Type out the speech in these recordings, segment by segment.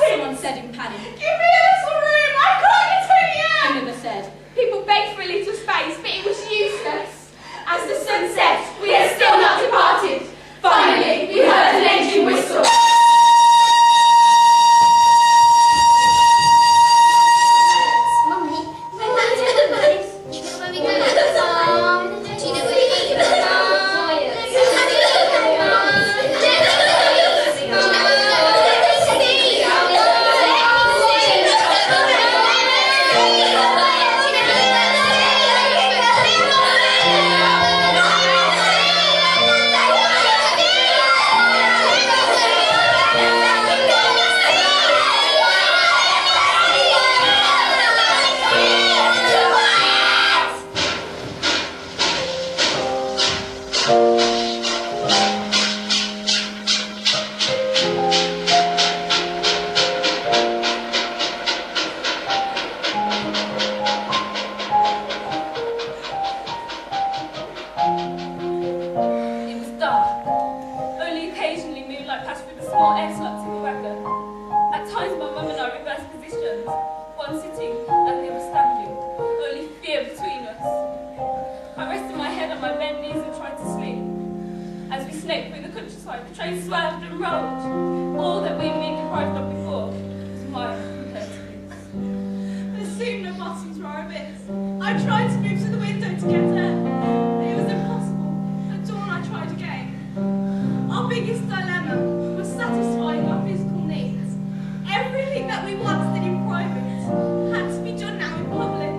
Someone said in panic. Give me a little room, I can't get in here! Another said. People sitting and they were standing, only fear between us. I rested my head on my bent knees and tried to sleep. As we snaked through the countryside, the train swerved and rolled. All that we'd been deprived of before was mine compared to his. There seemed no buttons for our bits. I tried to move to the window to get air, but it was impossible. At dawn I tried again. Our biggest dilemma was satisfying our physical needs. Everything that we once did in private had to be done now in public.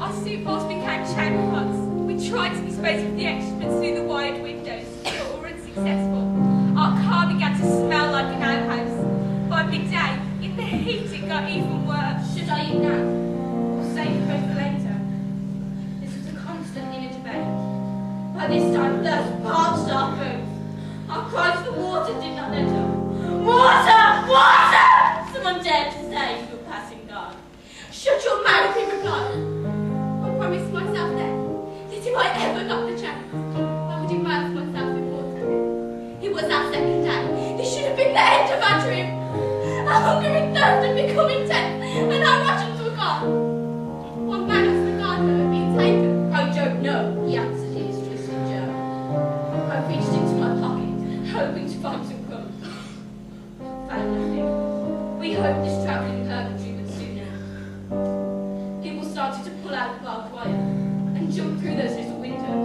Our seaports became chamber huts. We tried to dispense with the excrements through the wide windows, but were unsuccessful. Our car began to smell like an outhouse. By midday, in the heat, it got even worse. Should I eat now, or save the bread for later? This was a constant inner debate. By this time, thirst parched our food. Our cries for water did not let up. Water! Water! Someone dared to say to a passing guard. Shut your mouth, he replied. I promised myself then that if I ever got the chance, I would immerse myself in water. It was our second day. This should have been the end of our trip. Our hunger and thirst had become intense, and our rations were gone. One man asked the guard who had been taken. I don't know, he answered in his twisted German. I reached into my pocket, hoping to find some crumbs. Found nothing. We hoped this travelling purgatory would soon end. People started to pull out the barbed wire and jump through those little windows.